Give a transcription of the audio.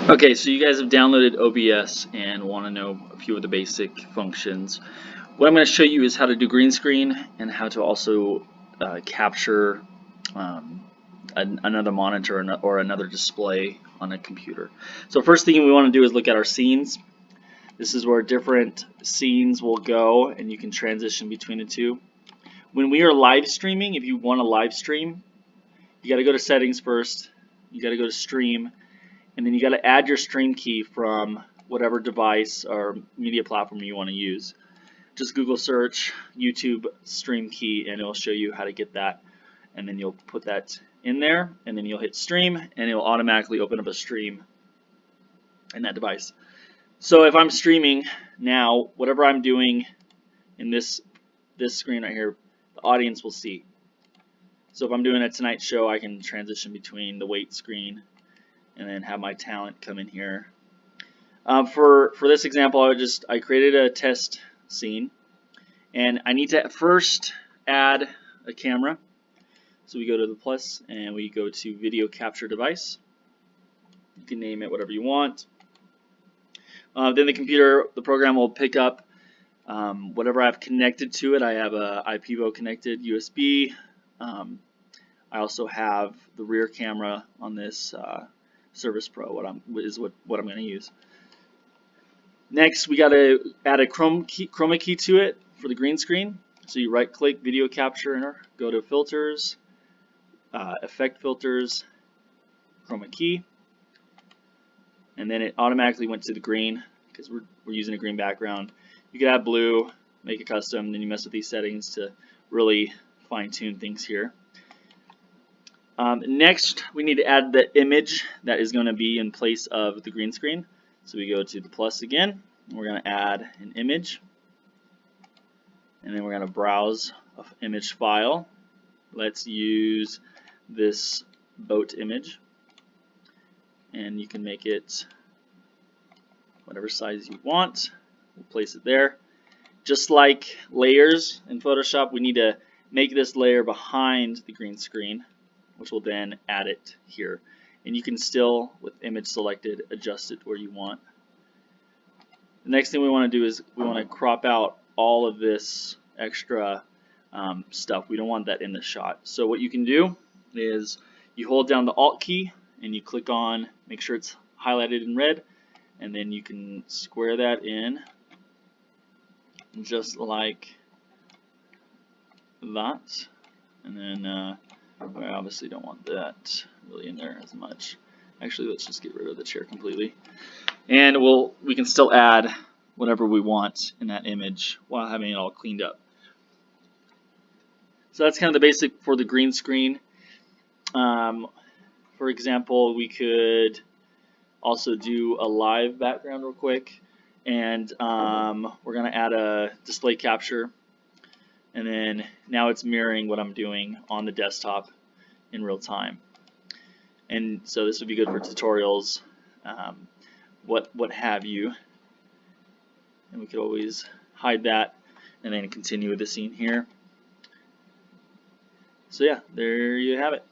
Okay, so you guys have downloaded OBS and want to know a few of the basic functions. What I'm going to show you is how to do green screen and how to also capture another monitor or another display on a computer. So first thing we want to do is look at our scenes. This is where different scenes will go and you can transition between the two. When we are live streaming, if you want to live stream, you got to go to settings first, you got to go to stream, and then you got to add your stream key from whatever device or media platform you want to use. Just Google search YouTube stream key and it'll show you how to get that, and then you'll put that in there and then you'll hit stream and it'll automatically open up a stream in that device. So if I'm streaming now, whatever I'm doing in this screen right here, the audience will see. So if I'm doing a Tonight Show, I can transition between the wait screen and then have my talent come in here. For this example, I created a test scene, and I need to first add a camera. So we go to the plus and we go to video capture device. You can name it whatever you want. Then the program will pick up whatever I have connected to it. I have a IPvo connected USB. I also have the rear camera on this Service Pro, what I'm going to use. Next, we got to add a chroma key to it for the green screen. So you right click video capture, go to filters, effect filters, chroma key, and then it automatically went to the green because we're using a green background. You could add blue, make it custom, then you mess with these settings to really fine tune things here. Next, we need to add the image that is going to be in place of the green screen. So we go to the plus again, and we're going to add an image, and then we're going to browse an image file. Let's use this boat image, and you can make it whatever size you want. We'll place it there. Just like layers in Photoshop, we need to make this layer behind the green screen, which will then add it here. And you can still, with image selected, adjust it where you want. The next thing we want to do is we want to crop out all of this extra stuff. We don't want that in the shot. So what you can do is you hold down the Alt key and you click on, make sure it's highlighted in red, and then you can square that in just like that. And then I obviously don't want that really in there as much. Actually, let's just get rid of the chair completely. And we can still add whatever we want in that image while having it all cleaned up. So that's kind of the basic for the green screen. For example, we could also do a live background real quick, and we're going to add a display capture. And then now it's mirroring what I'm doing on the desktop in real time. And so this would be good for tutorials, what have you. And we could always hide that and then continue with the scene here. So yeah, there you have it.